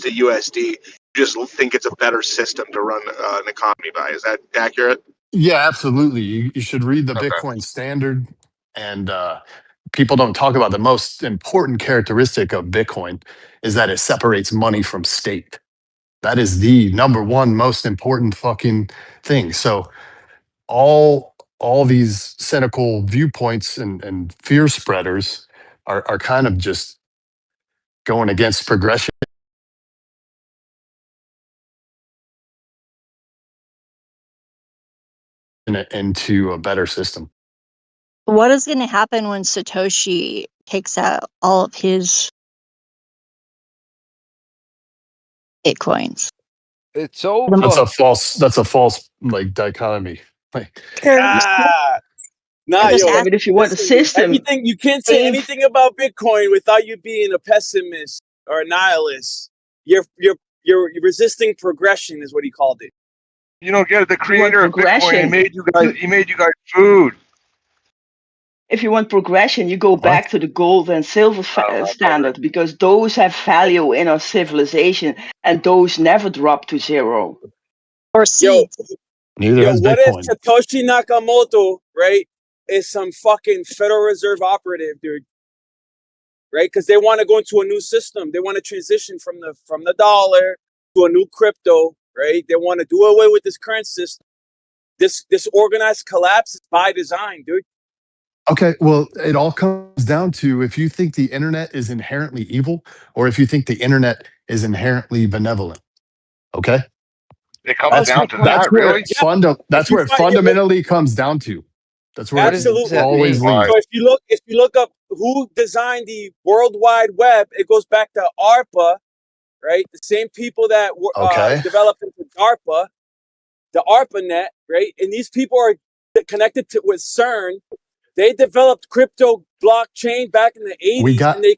to USD. You just think it's a better system to run an economy by. Is that accurate? Yeah, absolutely. You should read the Okay. Bitcoin standard. And people don't talk about the most important characteristic of Bitcoin is that it separates money from state. That is the number one most important fucking thing. So all these cynical viewpoints and fear spreaders are kind of just going against progression into a better system. What is going to happen when Satoshi takes out all of his Bitcoins? It's over. That's a false like dichotomy. Like, Nah, yo, Yeah, but if you want a system, everything you can't say anything about Bitcoin without you being a pessimist or a nihilist. You're resisting progression, is what he called it. You don't get it. The creator of Bitcoin, progression. he made you guys food. if you want progression, you go back to the gold and silver standard, because those have value in our civilization, and those never drop to zero. or seeds. neither has What Bitcoin. if Satoshi Nakamoto, right, is some fucking Federal Reserve operative, dude? Right? Because they want to go into a new system. They want to transition from the dollar to a new crypto, right? They want to do away with this current system. This organized collapse is by design, dude. Okay, well, it all comes down to if you think the internet is inherently evil or if you think the internet is inherently benevolent. Okay? It comes down to that, really? That's where it fundamentally comes down to. That's where Absolutely. it always leads. So if you look up who designed the World Wide Web, it goes back to ARPA, right? The same people that developed into DARPA, the ARPANET, right? And these people are connected with CERN. They developed crypto blockchain back in the 80s, and they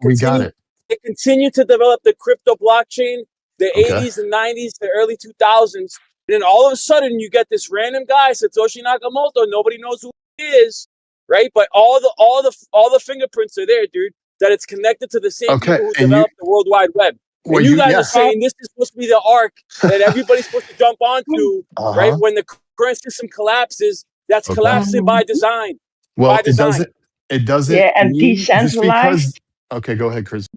continue to develop the crypto blockchain the 80s and 90s, the early 2000s. And then all of a sudden you get this random guy, Satoshi Nakamoto, nobody knows who he is, right? But all the fingerprints are there, dude, that it's connected to the same people who developed the World Wide Web. Well, and you guys are saying this is supposed to be the arc that everybody's supposed to jump onto, right? When the current system collapses, that's collapsing by design. Well, it doesn't. Yeah, and decentralized. Okay, go ahead, Chris.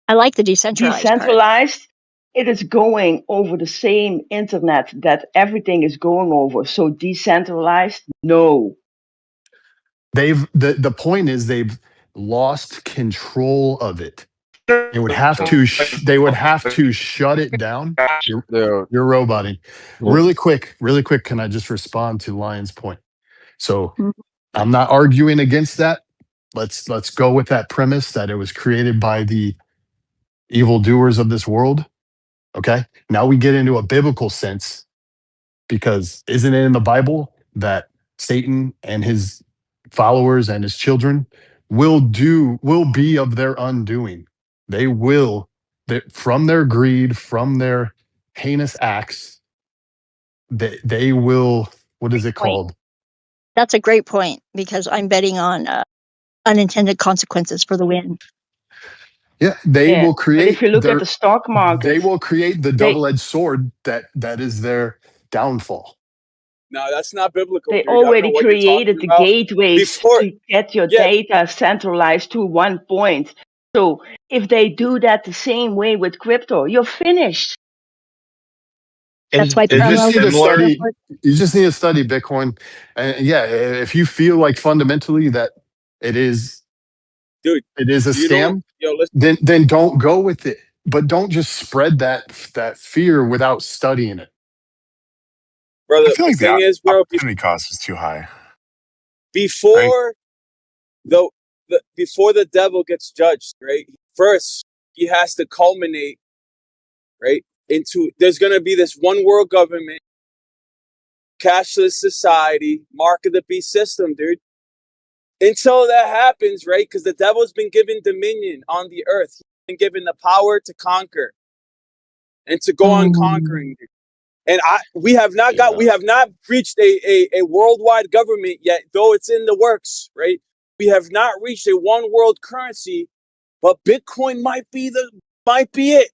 I like the decentralized. Decentralized, it is going over the same internet that everything is going over. So decentralized, no. The point is they've lost control of it. They would have to shut it down. You're roboting. Really quick. Can I just respond to Lion's point? So I'm not arguing against that. Let's go with that premise that it was created by the evildoers of this world. Okay. Now we get into a biblical sense, because isn't it in the Bible that Satan and his followers and his children will be of their undoing? They will, from their greed, from their heinous acts, they will, what is it called? That's a great point, because I'm betting on unintended consequences for the win. Yeah, they will create. But if you look at the stock market, they will create the double-edged sword that is their downfall. No, that's not biblical. They dude. already created the gateways to get your data centralized to one point. So if they do that the same way with crypto, you're finished. That's why you just need to study Bitcoin. And if you feel like fundamentally that it is a scam, then don't go with it. But don't just spread that fear without studying it. Brother, I feel like the thing is, bro, opportunity cost is too high. Before the devil gets judged, right? First, he has to culminate, right? There's going to be this one world government, cashless society, mark of the beast system, dude. Until that happens, right? Because the devil's been given dominion on the earth. He's been given the power to conquer and to go on conquering. And we have not reached a worldwide government yet, though it's in the works, right? We have not reached a one world currency, but Bitcoin might be it.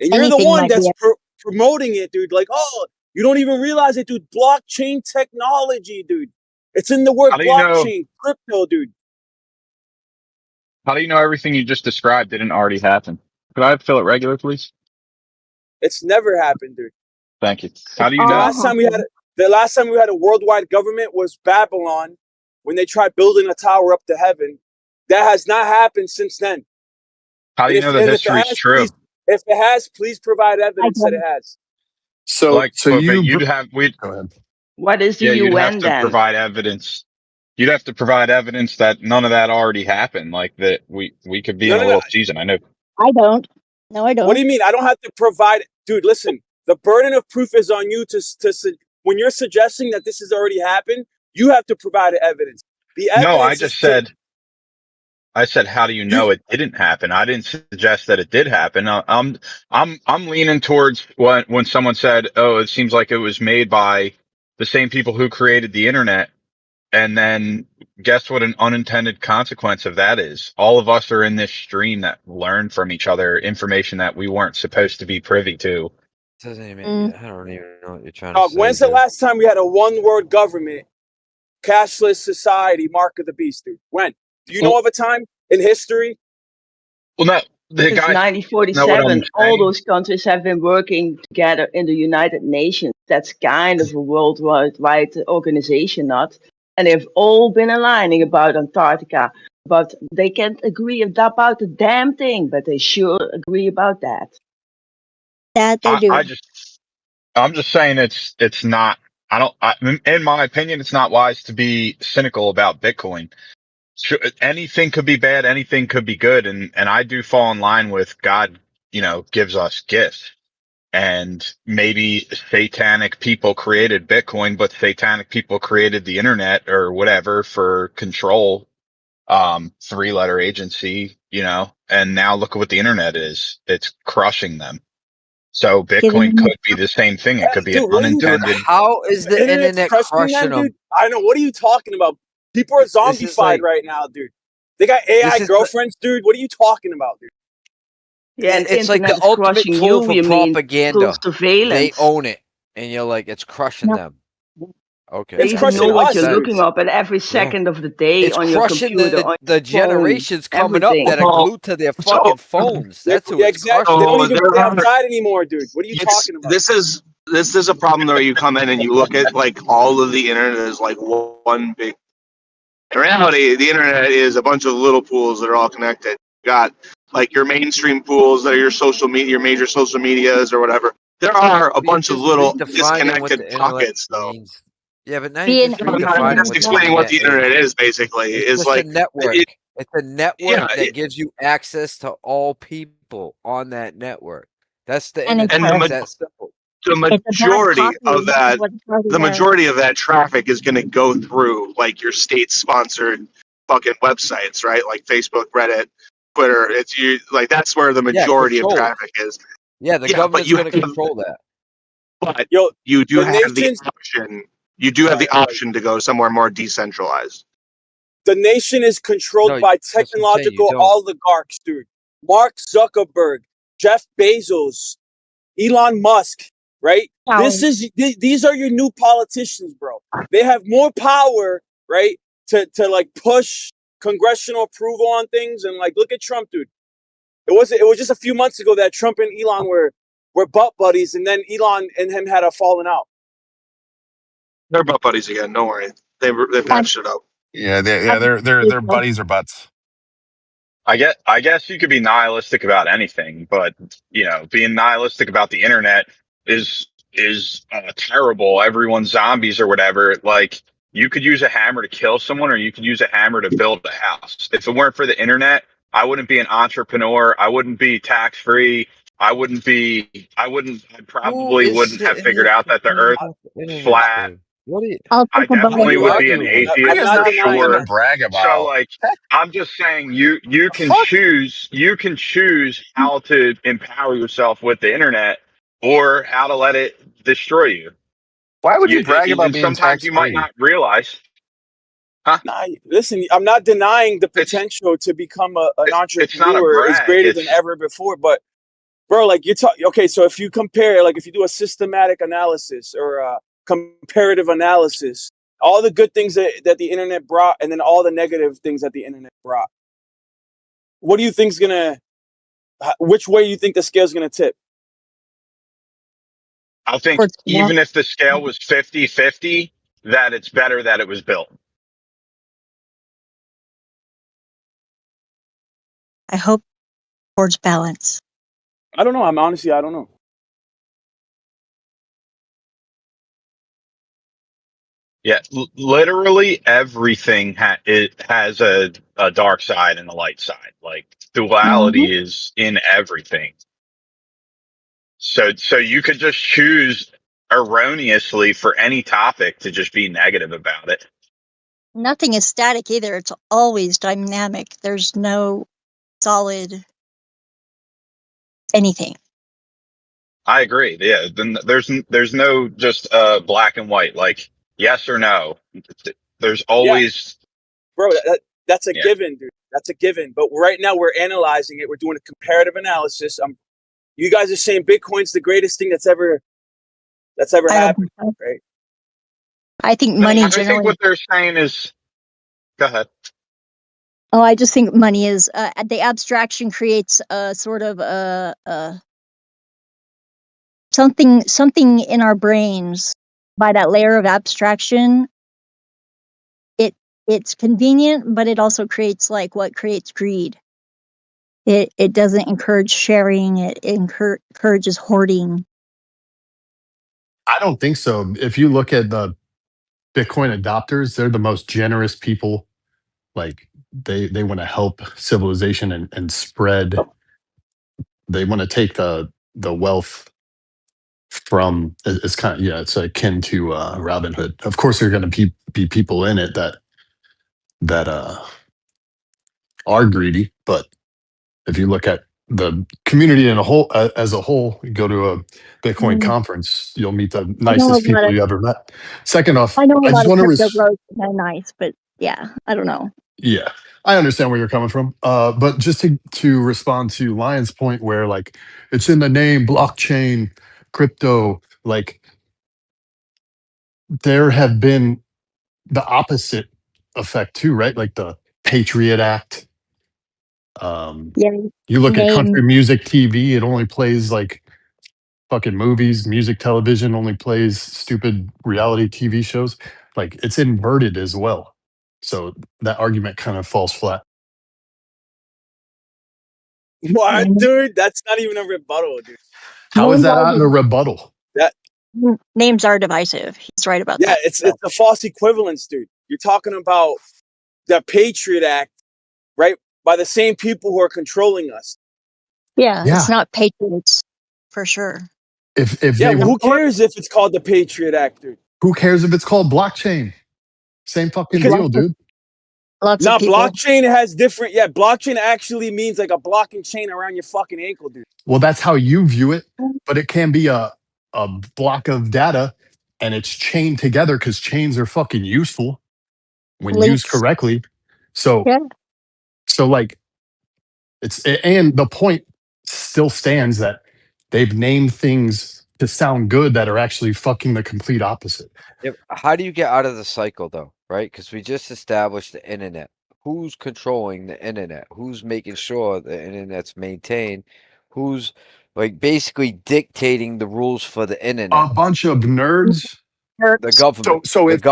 And you're the Anything one might that's be. promoting it, dude. Like, oh, you don't even realize it, dude. Blockchain technology, dude. It's in the word How do you know? blockchain, crypto, dude. How do you know everything you just described didn't already happen? Could I fill it regular, please? It's never happened, dude. Thank you. How do you The know? last time we had a worldwide government was Babylon, when they tried building a tower up to heaven. That has not happened since then. How do you know the history is true? If it has, please provide evidence that it has. So you'd have go ahead. What is the you'd have UN to then? provide evidence. You'd have to provide evidence that none of that already happened. Like that we could be in a little season. I know. I don't. No, I don't. What do you mean? I don't have to provide, dude. Listen, the burden of proof is on you to when you're suggesting that this has already happened. You have to provide evidence. The evidence. No, I said, how do you know it didn't happen? I didn't suggest that it did happen. I'm leaning towards when someone said, "Oh, it seems like it was made by the same people who created the internet." And then guess what an unintended consequence of that is? All of us are in this stream that learn from each other information that we weren't supposed to be privy to. Doesn't even. I don't even know what you're trying to say. When's the last time we had a one-word government, cashless society, mark of the beast, dude? When? Do you know of a time in history? Well, no. Since 1947, all those countries have been working together in the United Nations. That's kind of a worldwide organization, not? And they've all been aligning about Antarctica, but they can't agree about the damn thing, but they sure agree about that. That they do. I'm just saying it's not, in my opinion, it's not wise to be cynical about Bitcoin. Anything could be bad, anything could be good. And I do fall in line with God, gives us gifts. And maybe satanic people created Bitcoin, but satanic people created the internet or whatever for control, 3-letter agency, and now look at what the internet is. It's crushing them. So Bitcoin could be the same thing. It could be an unintended. How is the internet crushing them? Dude? I know. What are you talking about? People are zombified right now, dude. They got AI girlfriends, dude. What are you talking about, dude? Yeah, and it's like the ultimate tool for propaganda. They own it, and you're like, it's crushing them. Okay, it's crushing know what you're looking up at every second of the day it's on your computer. The generations coming up that are glued to their fucking phones. That's who it's crushing. They don't even play outside anymore, dude. What are you talking about? This is a problem where you come in and you look at like all of the internet is like one big. In reality, the internet is a bunch of little pools that are all connected. You got like your mainstream pools that are your social media, your major social medias or whatever. There are a bunch of little disconnected pockets, though. Yeah, but now you're just explaining what the internet is. Basically, it's like a network. It's a network that gives you access to all people on that network. That's the internet. That's simple. The majority of that traffic is going to go through like your state-sponsored fucking websites, right? Like Facebook, Reddit, Twitter. That's where the majority of traffic is. Yeah, the government's going to control that. But you do have the option. You do have the option to go somewhere more decentralized. The nation is controlled by technological oligarchs, dude. Mark Zuckerberg, Jeff Bezos, Elon Musk. Right? These are your new politicians, bro. They have more power, right? To like push congressional approval on things and like look at Trump, dude. It was just a few months ago that Trump and Elon were butt buddies, and then Elon and him had a falling out. They're butt buddies again. Don't worry. They patched it up. Yeah, they're buddies or butts. I guess you could be nihilistic about anything, but being nihilistic about the internet is terrible. Everyone's zombies or whatever. Like you could use a hammer to kill someone, or you could use a hammer to build a house. If it weren't for the internet, I wouldn't be an entrepreneur. I wouldn't be tax free. I probably wouldn't have figured out that the Earth is flat. I definitely would be an atheist for sure. Brag about. So like, I'm just saying, you can choose how to empower yourself with the internet, or how to let it destroy you. Why would you brag about being sometimes you might not realize. Huh? Nah, listen, I'm not denying the potential to become an entrepreneur is greater than ever before, but Bro, like you're talking. Okay, so if you compare, like if you do a systematic analysis or a comparative analysis, all the good things that the internet brought, and then all the negative things that the internet brought, what do you think's gonna? Which way you think the scale's gonna tip? I think even if the scale was 50-50, that it's better that it was built. I hope towards balance. I don't know. I don't know. Yeah, literally everything it has a dark side and a light side. Like duality is in everything. So you could just choose erroneously for any topic to just be negative about it. Nothing is static either. It's always dynamic. There's no solid anything. I agree. Yeah, then there's no just black and white, like yes or no. There's always, bro. That's a given, dude. That's a given. But right now we're analyzing it. We're doing a comparative analysis. You guys are saying Bitcoin's the greatest thing that's ever happened, right? I think money. I think what they're saying is, go ahead. Oh, I just think money is the abstraction creates a sort of something in our brains by that layer of abstraction. It's convenient, but it also creates like what creates greed. It doesn't encourage sharing. It encourages hoarding. I don't think so. If you look at the Bitcoin adopters, they're the most generous people. Like they want to help civilization and spread. They want to take the wealth from. It's kind of it's akin to Robin Hood. Of course, there are going to be people in it that are greedy, but if you look at the community in a whole as a whole, you go to a Bitcoin conference, you'll meet the nicest people you ever met. Second off, I know a I lot just of want crypto to bros are nice, but yeah, I don't know. yeah, I understand where you're coming from. But just to respond to Lion's point, where like it's in the name, blockchain, crypto, like there have been the opposite effect too, right? Like the Patriot Act. You look at country music TV, it only plays like fucking movies. Music television only plays stupid reality TV shows. Like it's inverted as well. So that argument kind of falls flat. What, dude? That's not even a rebuttal, dude. How is that not a rebuttal? That names are divisive. He's right about that. Yeah, it's a false equivalence, dude. You're talking about the Patriot Act, right? By the same people who are controlling us. Yeah. It's not patriots for sure. If who cares if it's called the Patriot Act, dude? Who cares if it's called blockchain? Same fucking deal, dude. Lots of people. Blockchain has different. Yeah, blockchain actually means like a blocking chain around your fucking ankle, dude. Well, that's how you view it, but it can be a block of data and it's chained together because chains are fucking useful when used correctly. So, so like and the point still stands that they've named things to sound good that are actually fucking the complete opposite. How do you get out of the cycle though? Right? Because we just established the internet. Who's controlling the internet? Who's making sure the internet's maintained? Who's like basically dictating the rules for the internet? A bunch of nerds. The government. So if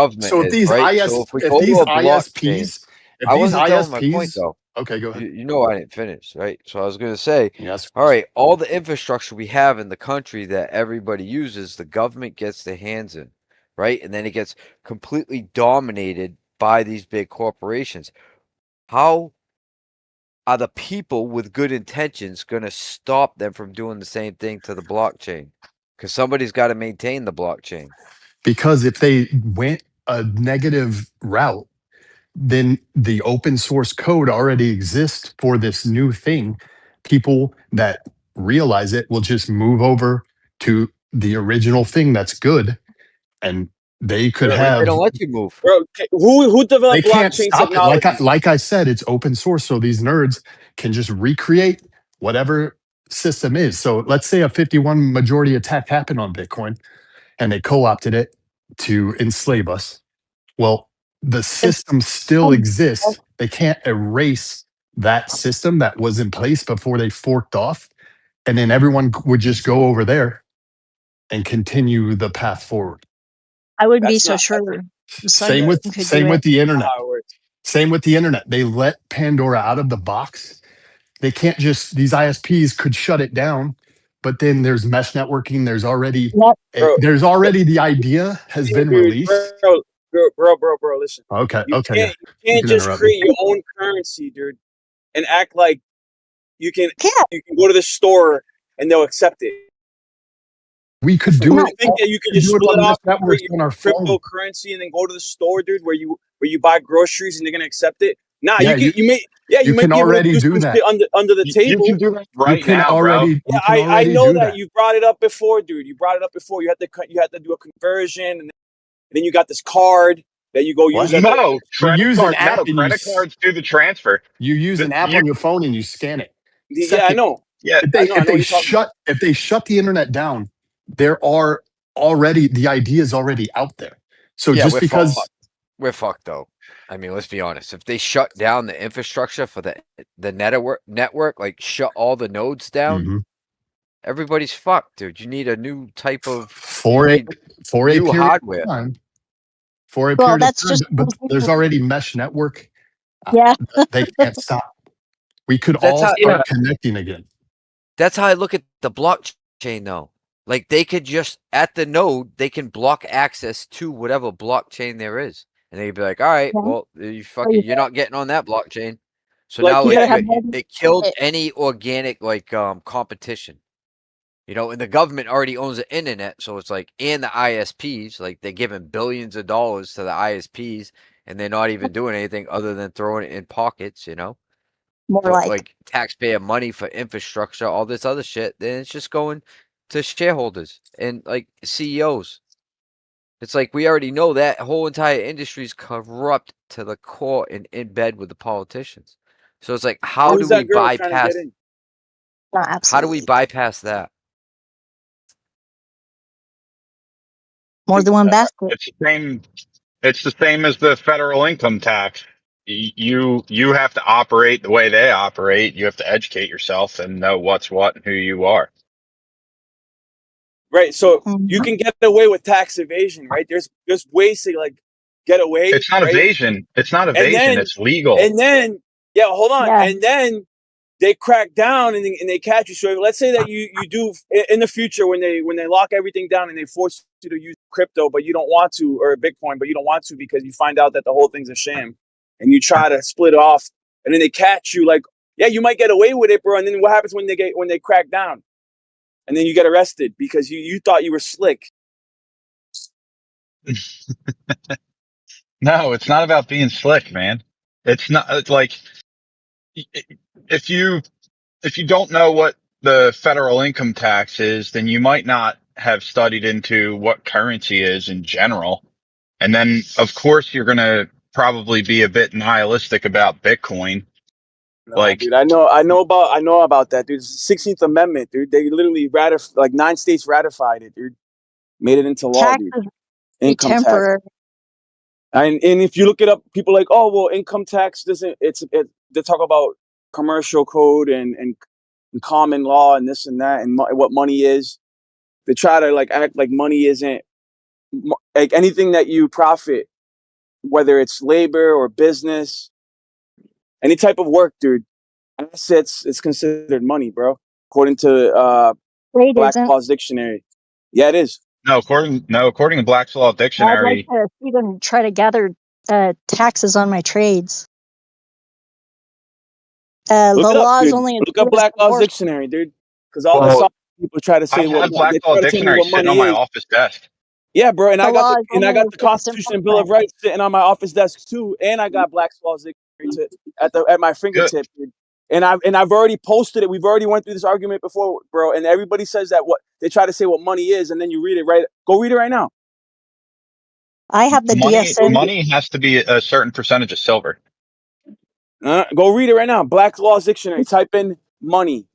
these ISPs, I wasn't done with my point though. Okay, go ahead. You know I didn't finish, right? So I was going to say, all right, all the infrastructure we have in the country that everybody uses, the government gets their hands in, right? And then it gets completely dominated by these big corporations. How are the people with good intentions going to stop them from doing the same thing to the blockchain? Because somebody's got to maintain the blockchain. Because if they went a negative route, then the open source code already exists for this new thing. People that realize it will just move over to the original thing that's good, and they could have. They don't let you move, bro. Who developed they can't blockchain stop technology? It. Like I said, it's open source, so these nerds can just recreate whatever system is. So let's say a 51 majority attack happened on Bitcoin and they co-opted it to enslave us. Well, the system still exists. They can't erase that system that was in place before they forked off. And then everyone would just go over there and continue the path forward. I wouldn't be so sure. Same with the internet. Same with the internet. They let Pandora out of the box. They can't just, these ISPs could shut it down, but then there's mesh networking. There's already the idea has been released. Bro, listen. Okay. You can't just create your own currency, dude, and act like you can go to the store and they'll accept it. We could do it. Think that you can just split off your cryptocurrency and then go to the store, dude, where you buy groceries and they're gonna accept it. Nah, you may can already do that under the table. You can do that right now, bro. Yeah, I know that you brought it up before, dude. You brought it up before. You had to do a conversion, and then you got this card that you go use. No, credit cards do the transfer. You use an app on your phone and you scan it. Yeah, I know. Yeah, if they shut the internet down, there are already the idea is already out there. So just because we're fucked though. I mean, let's be honest. If they shut down the infrastructure for the network, like shut all the nodes down, everybody's fucked, dude. You need a new type of new hardware. For a period of time, but there's already mesh network. Yeah, they can't stop. We could all start connecting again. That's how I look at the blockchain, though. Like they could just at the node, they can block access to whatever blockchain there is, and they'd be like, "All right, well, you're not getting on that blockchain." So now it killed any organic competition. You know, and the government already owns the internet, so it's like, and the ISPs, like they're giving billions of dollars to the ISPs, and they're not even doing anything other than throwing it in pockets, you know? Like taxpayer money for infrastructure, all this other shit, then it's just going to shareholders and like CEOs. It's like we already know that whole entire industry is corrupt to the core and in bed with the politicians. So it's like, how do we bypass? How do we bypass that? More than one basket. It's the same as the federal income tax. You have to operate the way they operate. You have to educate yourself and know what's what and who you are. Right. So you can get away with tax evasion, right? There's ways to like get away. It's not evasion. It's not evasion. It's legal. And then hold on. Yeah. And then they crack down and they catch you. So let's say that you do in the future when they lock everything down and they force you to use crypto, but you don't want to, or Bitcoin, but you don't want to because you find out that the whole thing's a sham, and you try to split it off, and then they catch you. Like, yeah, you might get away with it, bro. And then what happens when they crack down, and then you get arrested because you thought you were slick. No, it's not about being slick, man. It's not. It's like if you don't know what the federal income tax is, then you might not have studied into what currency is in general. And then, of course, you're going to probably be a bit nihilistic about Bitcoin. No, dude, I know about that, dude. 16th Amendment, dude. They literally 9 states ratified it, dude. Made it into law, dude. Income tax. And if you look it up, people are like, oh, well, income tax doesn't. They talk about commercial code and common law and this and that and what money is. They try to like act like money isn't like anything that you profit, whether it's labor or business, any type of work, dude. Assets is considered money, bro. According to Black's Law Dictionary. Yeah, it is. No, according to Black's Law Dictionary. I'd like to see them try to gather taxes on my trades. The law is only look up Black Law Dictionary, dude. Because all the people try to say I have Black Law Dictionary sitting on my office desk. Yeah, bro, and I got the Constitution and Bill of Rights sitting on my office desk too, and I got Black's Law Dictionary at my fingertip, dude. And I've already posted it. We've already went through this argument before, bro. And everybody says that what they try to say what money is, and then you read it right. Go read it right now. I have the DSM. Money has to be a certain percentage of silver. Go read it right now. Black's Law Dictionary. Type in money.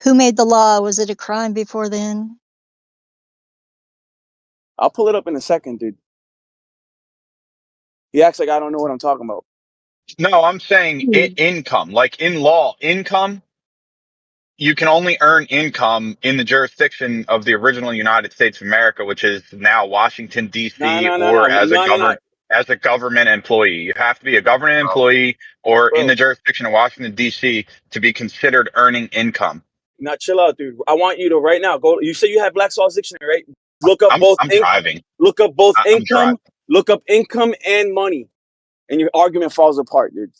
Who made the law? Was it a crime before then? I'll pull it up in a second, dude. He acts like I don't know what I'm talking about. No, I'm saying income. Like in law, income, you can only earn income in the jurisdiction of the original United States of America, which is now Washington, D.C., or as a government employee. You have to be a government employee or in the jurisdiction of Washington, D.C. to be considered earning income. Now, chill out, dude. I want you to right now go. You say you have Black's Law's Dictionary, right? Look up both. I'm driving. Look up both I'm income. driving. Look up income and money, and your argument falls apart, dude.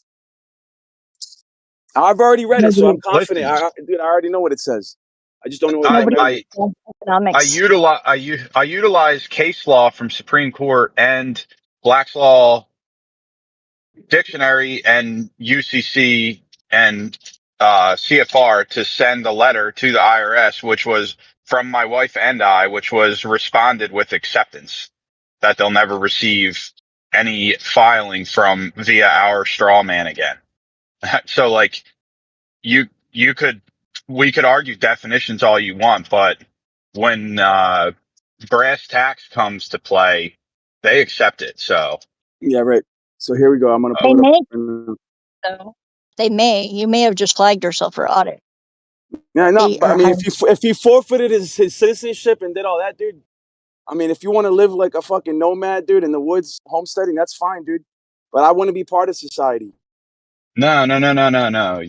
I've already read it, so I'm confident. Dude, I already know what it says. I just don't know what I utilize case law from Supreme Court and Black's Law Dictionary and UCC and CFR to send a letter to the IRS, which was from my wife and I, which was responded with acceptance that they'll never receive any filing from via our straw man again. So like we could argue definitions all you want, but when brass tacks comes to play, they accept it. So yeah, right. So here we go. I'm gonna pull it up. They may. You may have just flagged yourself for audit. Yeah, no, but I mean, if he forfeited his citizenship and did all that, dude. I mean, if you want to live like a fucking nomad, dude, in the woods, homesteading, that's fine, dude. But I want to be part of society. No.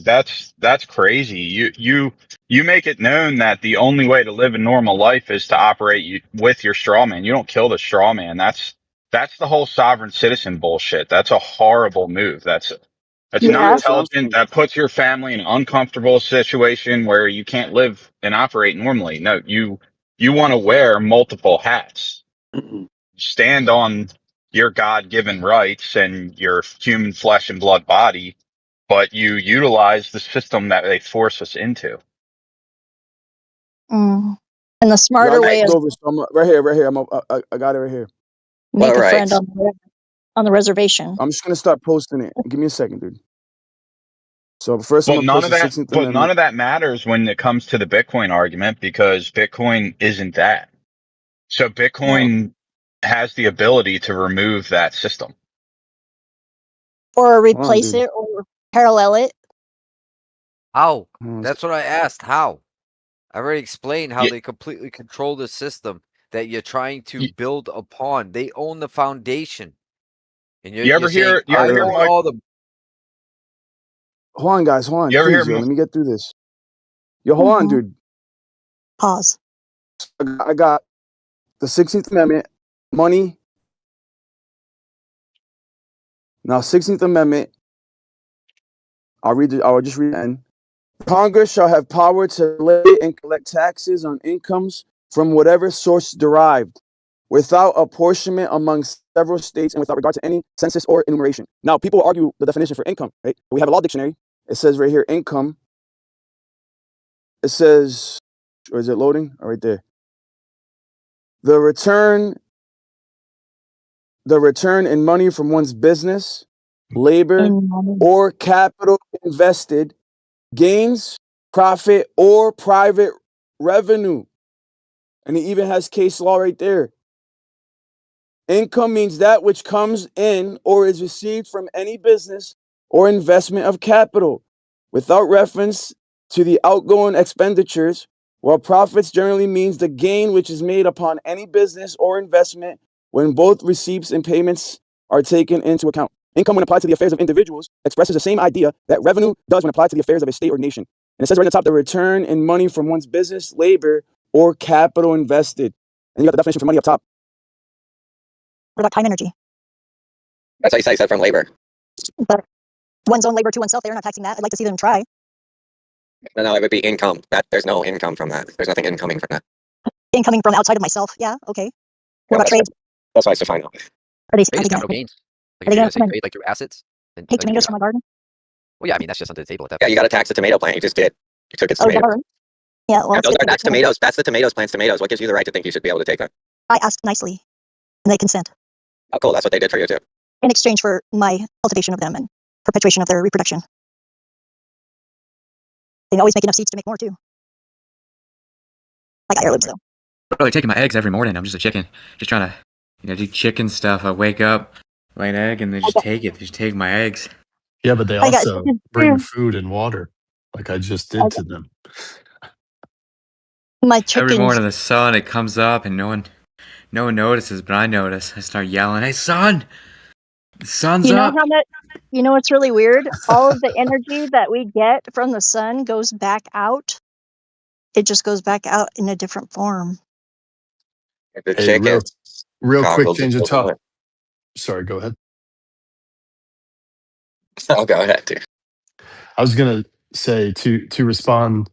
That's crazy. You make it known that the only way to live a normal life is to operate with your straw man. You don't kill the straw man. That's the whole sovereign citizen bullshit. That's a horrible move. That's not intelligent. That puts your family in an uncomfortable situation where you can't live and operate normally. No, you want to wear multiple hats. Stand on your God-given rights and your human flesh and blood body, but you utilize the system that they force us into. And the smarter way is right here. I got it right here. Make a friend on the reservation. I'm just gonna start posting it. Give me a second, dude. So first, none of that matters when it comes to the Bitcoin argument, because Bitcoin isn't that. So Bitcoin has the ability to remove that system, or replace it, or parallel it. How? That's what I asked. How? I already explained how they completely control the system that you're trying to build upon. They own the foundation. And you ever hear all the... Hold on, guys. Hold on. Please, let me get through this. Yo, hold on, dude. Pause. I got the 16th Amendment, money. Now, 16th Amendment. I will just read the end. Congress shall have power to lay and collect taxes on incomes from whatever source derived, without apportionment among several states and without regard to any census or enumeration. Now, people argue the definition for income, right? We have a law dictionary. It says right here, income. It says, or is it loading? Oh, right there. The return in money from one's business, labor, or capital invested, gains, profit, or private revenue. And it even has case law right there. Income means that which comes in or is received from any business or investment of capital, without reference to the outgoing expenditures, while profits generally means the gain which is made upon any business or investment when both receipts and payments are taken into account. Income, when applied to the affairs of individuals, expresses the same idea that revenue does when applied to the affairs of a state or nation. And it says right at the top, the return in money from one's business, labor, or capital invested. And you got the definition for money up top. What about time energy? That's how you say from labor. But one's own labor to oneself, they're not taxing that. I'd like to see them try. No, it would be income. There's no income from that. There's nothing incoming from that. Incoming from outside of myself. Yeah, okay. What about trade? That's why it's defined. Are they capital gains? Like you're gonna say trade like through assets? And take tomatoes from my garden? Well, yeah, I mean that's just under the table at that point. Yeah, you got to tax the tomato plant. You just did. You took its tomatoes. Yeah, well, that's tomatoes. That's the tomatoes plant's tomatoes. What gives you the right to think you should be able to take them? I asked nicely, and they consent. Oh, cool. That's what they did for you too. In exchange for my cultivation of them and perpetuation of their reproduction. They always make enough seeds to make more too. Like heirlooms, though. Really taking my eggs every morning. I'm just a chicken, just trying to, do chicken stuff. I wake up, lay an egg, and they just take it. They just take my eggs. Yeah, but they I got also bring food and water, like I just did to them. My chickens. Every morning, the sun it comes up, and no one notices, but I notice. I start yelling, "Hey, sun! The sun's up!" You know what's really weird? All of the energy that we get from the sun goes back out. It just goes back out in a different form. The Hey, real quick, Cockles change of topic. Sorry, go ahead. Oh, go ahead, dude. I was gonna say to respond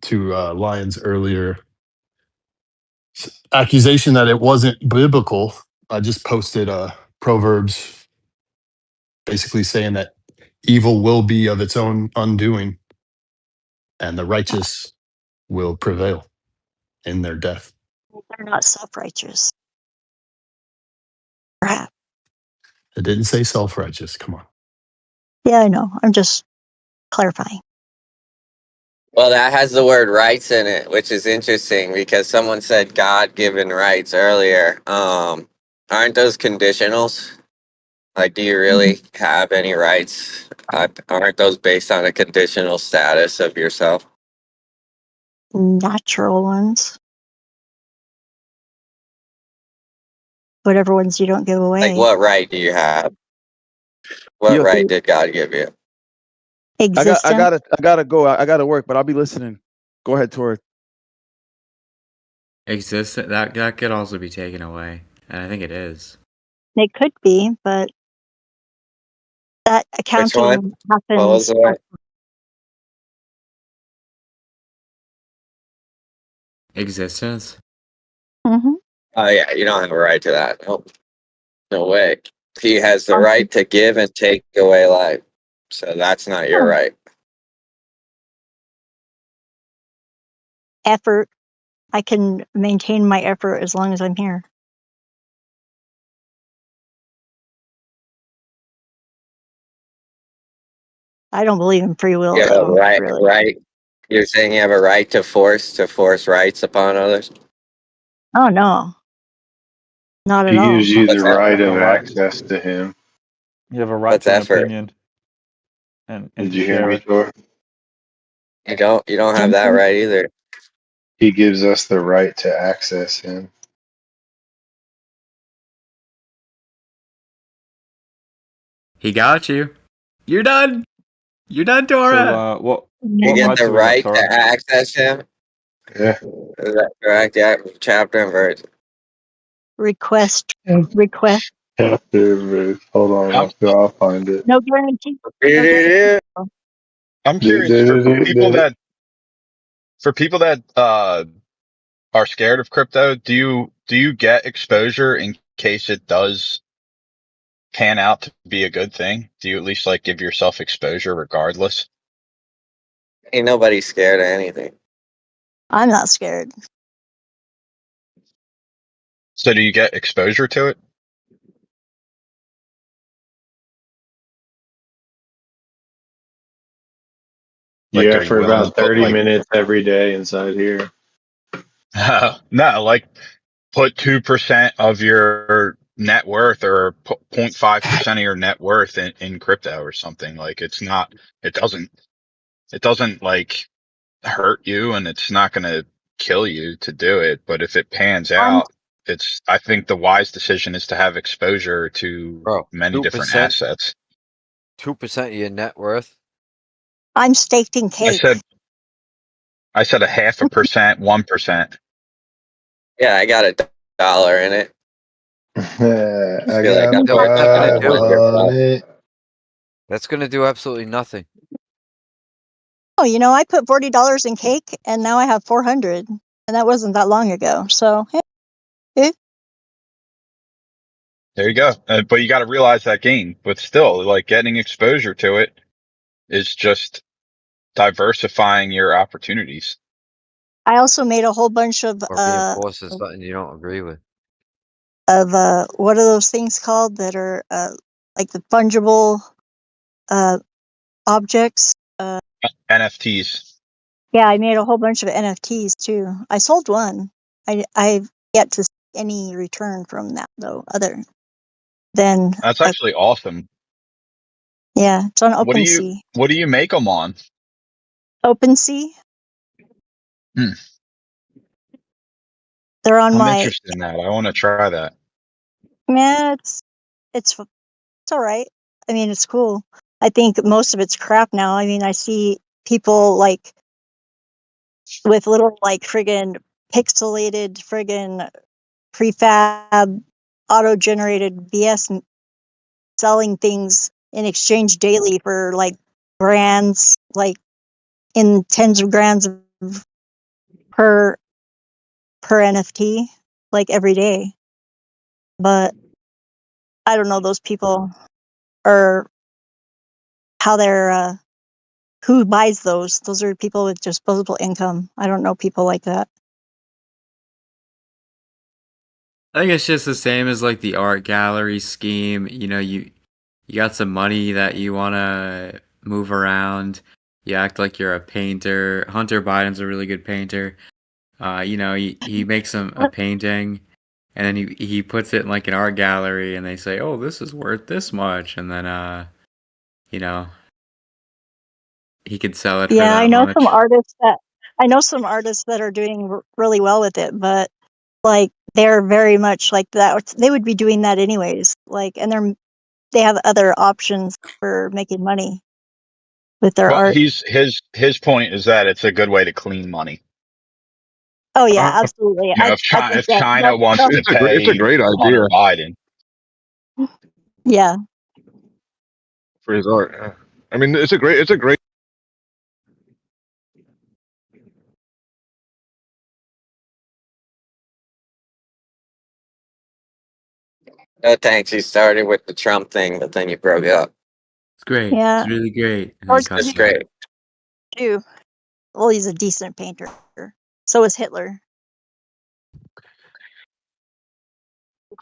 to Lion's earlier accusation that it wasn't biblical. I just posted Proverbs, basically saying that evil will be of its own undoing, and the righteous will prevail in their death. They're not self-righteous. Perhaps. It didn't say self-righteous. Come on. Yeah, I know. I'm just clarifying. Well, that has the word rights in it, which is interesting because someone said God-given rights earlier. Aren't those conditionals? Like, do you really have any rights? Aren't those based on a conditional status of yourself? Natural ones. Whatever ones you don't give away. Like, what right do you have? What right did God give you? Existence. I gotta go. I gotta work, but I'll be listening. Go ahead, Tori. Existence that could also be taken away, and I think it is. It could be, but that accounting happens. What was the right? Existence. Mm-hmm. Oh yeah, you don't have a right to that. Nope. No way. He has the right to give and take away life. So that's not your right. Effort. I can maintain my effort as long as I'm here. I don't believe in free will. You have a right, really. right. You're saying you have a right to force rights upon others? Oh no. Not at He all. gives you the right of access to him. You have a right to an opinion. And did you hear me, Tor? You don't have that right either. He gives us the right to access him. He got you. You're done. You're done, Tora. So, you get the right to access him? Yeah. Is that correct? Yeah, chapter and verse. Request. Chapter and verse. Hold on, I'll find it. No guarantee. I'm curious for people that are scared of crypto, do you get exposure in case it does pan out to be a good thing? Do you at least like give yourself exposure regardless? Ain't nobody scared of anything. I'm not scared. So do you get exposure to it? Like, yeah, for about 30 minutes every day inside here. No, like put 2% of your net worth or 0.5% of your net worth in crypto or something. Like it doesn't like hurt you, and it's not going to kill you to do it. But if it pans out, I think the wise decision is to have exposure to many different assets. 2% of your net worth. I'm staked in cake. I said 0.5%, 1%. Yeah, I got $1 in it. I got That's going to do absolutely nothing. Oh, I put $40 in cake, and now I have 400, and that wasn't that long ago. So, There you go. But you got to realize that gain. But still, like getting exposure to it is just diversifying your opportunities. I also made a whole bunch of Or reinforces something you don't agree with. Of what are those things called that are like the fungible objects? NFTs. Yeah, I made a whole bunch of NFTs too. I sold one. I've yet to see any return from that though, other than That's actually awesome. Yeah, it's on What OpenSea. do you make them on? OpenSea. Hmm. They're on I'm my. interested in that. I want to try that. Yeah, it's all right. I mean, it's cool. I think most of it's crap now. I mean, I see people like with little like friggin' pixelated friggin' prefab auto-generated BS selling things in exchange daily for like brands, like in tens of grands per NFT, like every day. But I don't know those people or how they're who buys those. Those are people with disposable income. I don't know people like that. I think it's just the same as like the art gallery scheme. You know, you got some money that you want to move around. You act like you're a painter. Hunter Biden's a really good painter. You know, he makes a painting, and then he puts it in like an art gallery, and they say, "Oh, this is worth this much," and then you know, he could sell it for Yeah, that much. I know some artists that are doing really well with it, but like they're very much like that. They would be doing that anyways. Like, and they have other options for making money with their Well, art. his point is that it's a good way to clean money. Oh yeah, absolutely. You know, I think if China wants to It's a pay great Hunter idea Biden, yeah. for his art. Yeah. I mean, it's a great. No thanks. You started with the Trump thing, but then you broke up. It's great. Yeah. It's really great. And then George he cuts That's me off. great. too. Well, he's a decent painter. So is Hitler.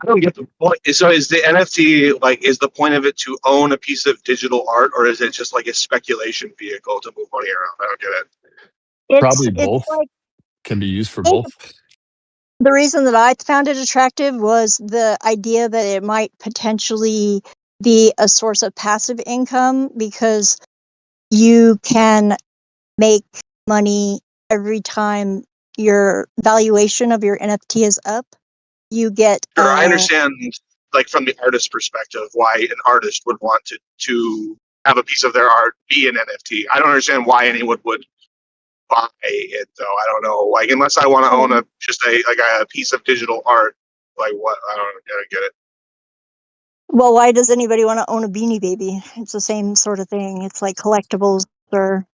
I don't get the point. So is the NFT like, is the point of it to own a piece of digital art, or is it just like a speculation vehicle to move money around? I don't get it. Probably It's both. like Can be used for both. the reason that I found it attractive was the idea that it might potentially be a source of passive income because you can make money every time your valuation of your NFT is up. You get Sure, I understand, like from the artist perspective, why an artist would want to have a piece of their art be an NFT. I don't understand why anyone would buy it though. I don't know. Like, unless I want to own a piece of digital art, like what? I don't get it. well, why does anybody want to own a Beanie Baby? It's the same sort of thing. It's like collectibles or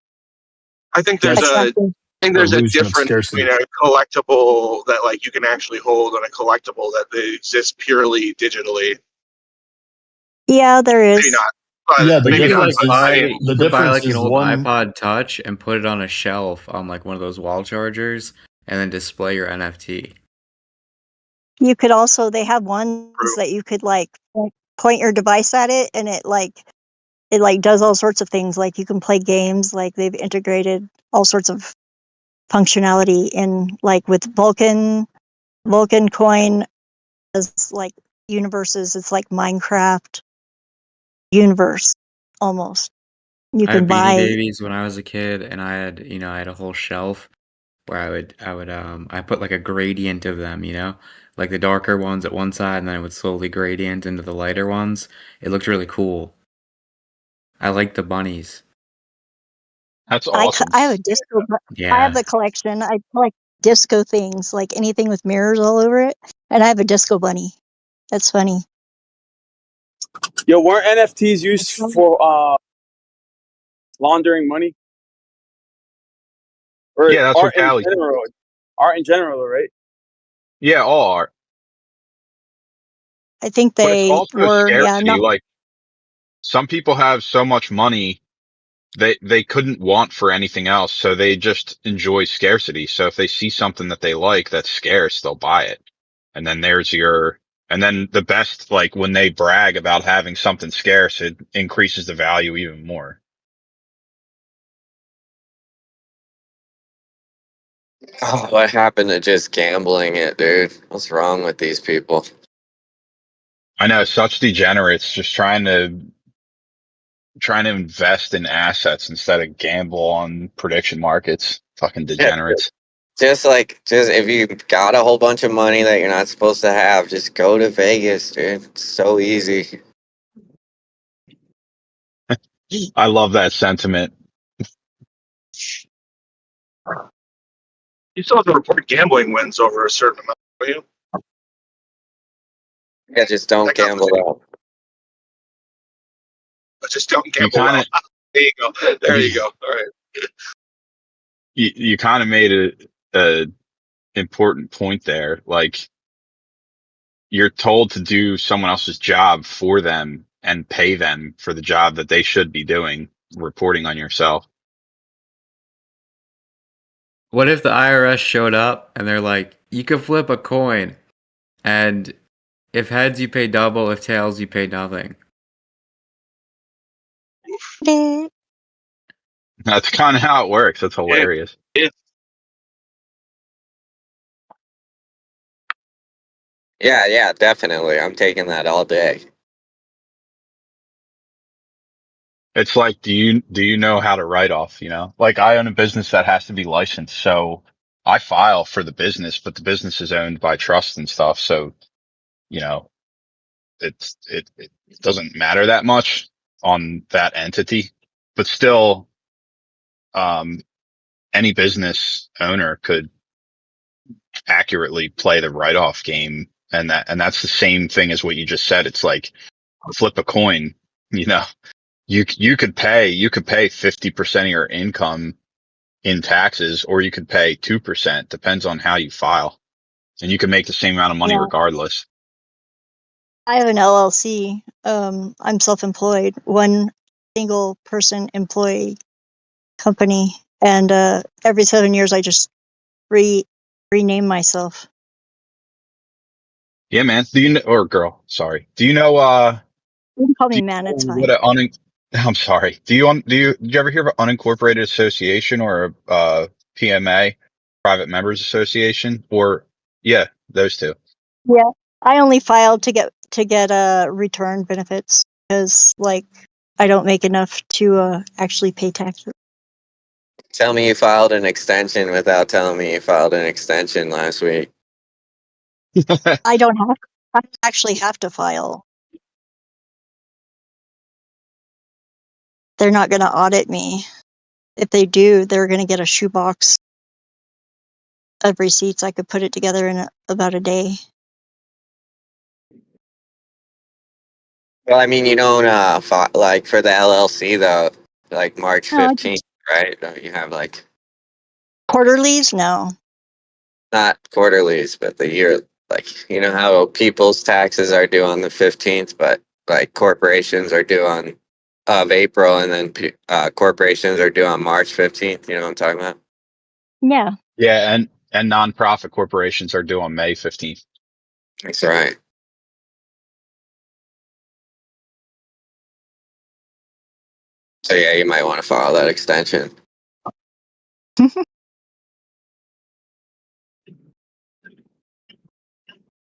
I think there's attractive. a Illusion of difference between scarcity. a collectible that like you can actually hold and a collectible that exists purely digitally. Yeah, there Maybe is. not, but Yeah, the You maybe could not. like difference But I is mean, you could buy like an old one. iPod Touch and put it on a shelf on like one of those wall chargers and then display your NFT. You could also they have ones true. that you could like point your device at it and it does all sorts of things. Like you can play games. Like they've integrated all sorts of functionality in like with Vulcan coin as like universes. It's like Minecraft universe almost. You I have can Beanie buy. Babies when I was a kid, and I had a whole shelf where I put like a gradient of them, you know, like the darker ones at one side, and then it would slowly gradient into the lighter ones. It looked really cool. I like the bunnies. that's awesome. I have a disco. I have Yeah. the collection. I collect disco things, like anything with mirrors all over it, and I have a disco bunny. That's funny. Yo, weren't NFTs used for laundering money or Yeah, that's what Callie said. art in general, right? Yeah, all art. I think But it's they also were, yeah, scarcity. not. Like some people have so much money they couldn't want for anything else, so they just enjoy scarcity. So if they see something that they like that's scarce, they'll buy it. And then and then the best, like when they brag about having something scarce, it increases the value even more. Oh, what happened to just gambling it, dude? What's wrong with these people? I know, such degenerates just trying to invest in assets instead of gamble on prediction markets. Fucking degenerates. Just if you got a whole bunch of money that you're not supposed to have, just go to Vegas, dude. It's so easy. I love that sentiment. You still have to report gambling wins over a certain amount, don't you? Yeah, just don't gamble out. But just don't gamble out. There you go. There you go. All right. You kind of made a important point there. Like, you're told to do someone else's job for them and pay them for the job that they should be doing, reporting on yourself. What if the IRS showed up and they're like, you can flip a coin, and if heads you pay double, if tails you pay nothing? That's kind of how it works. That's hilarious. Yeah, definitely. I'm taking that all day. It's like, do you know how to write off? You know, like, I own a business that has to be licensed, so I file for the business, but the business is owned by trust and stuff. So, you know, it doesn't matter that much on that entity, but still, any business owner could accurately play the write-off game. And that's the same thing as what you just said. It's like, flip a coin, you know, you could pay 50% of your income in taxes, or you could pay 2%, depends on how you file. And you can make the same amount of money regardless. I have an LLC. I'm self-employed, one single person employee company. And every 7 years, I just rename myself. Yeah, man. Do you know, or girl, sorry. Do you know, You can call me man, it's fine. I'm sorry. Did you ever hear of an unincorporated association or a PMA, private members association? Or, yeah, those two. Yeah, I only filed to get return benefits because, like, I don't make enough to actually pay taxes. Tell me you filed an extension without telling me you filed an extension last week. I don't actually have to file. They're not going to audit me. If they do, they're going to get a shoebox of receipts. I could put it together in about a day. Well, I mean, you don't like for the LLC though, like March 15th, right? Don't you have like quarterlies? No, not quarterlies, but the year. Like, you know how people's taxes are due on the 15th, but like corporations are due on of April, and then corporations are due on March 15th. You know what I'm talking about? Yeah. Yeah, and nonprofit corporations are due on May 15th. That's right. So yeah, you might want to file that extension.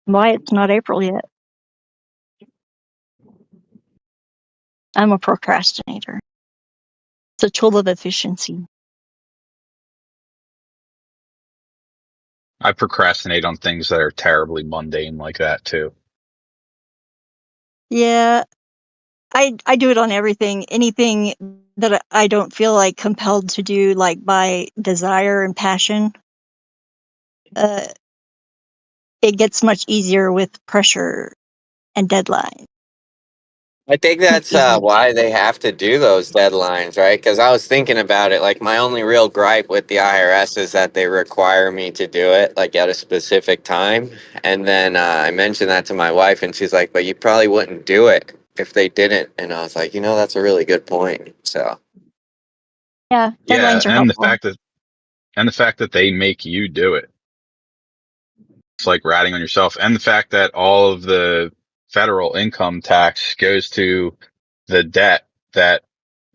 Why it's not April yet? I'm a procrastinator. It's a tool of efficiency. I procrastinate on things that are terribly mundane like that too. Yeah, I do it on everything. Anything that I don't feel like compelled to do, like by desire and passion. It gets much easier with pressure and deadline. I think that's why they have to do those deadlines, right? Because I was thinking about it. Like, my only real gripe with the IRS is that they require me to do it, like, at a specific time. And then I mentioned that to my wife, and she's like, but you probably wouldn't do it if they didn't. And I was like, that's a really good point. So, yeah, deadlines are and helpful. the fact that they make you do it. It's like ratting on yourself. And the fact that all of the federal income tax goes to the debt that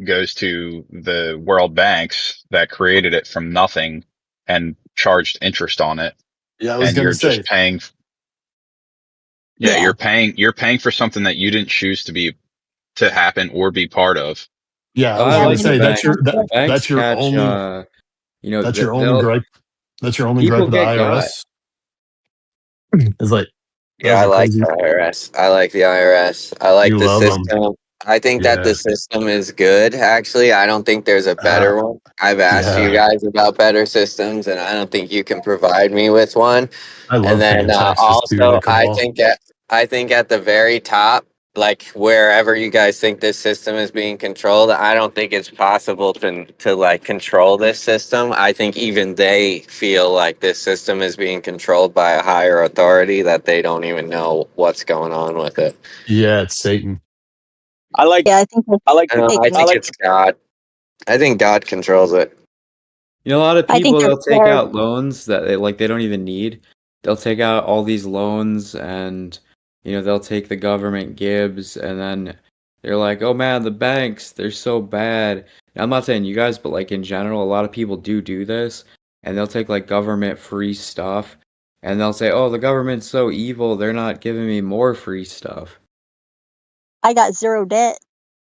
goes to the world banks that created it from nothing and charged interest on it. Yeah, I was going to say. Just paying. Yeah, you're paying for something that you didn't choose to happen or be part of. Yeah, I was going to say that's your catch, only. you know, that's your only gripe. That's your only gripe with the IRS. It's like, yeah, I like the IRS. I like the IRS. I like the system. I think that the system is good, actually. I don't think there's a better one. I've asked you guys about better systems, and I don't think you can provide me with one. I love and then paying taxes also, through the I think at the very top, like wherever you guys think this system is being controlled, I don't think it's possible to like control this system. I think even they feel like this system is being controlled by a higher authority that they don't even know what's going on with it. Yeah, it's Satan. I think it's God. I think God controls it. You know, a lot of people, they'll take out loans that they don't even need. They'll take out all these loans and, you know, they'll take the government gibs and then they're like, oh man, the banks, they're so bad. And I'm not saying you guys, but like in general, a lot of people do this and they'll take like government free stuff and they'll say, oh, the government's so evil, they're not giving me more free stuff. I got zero debt.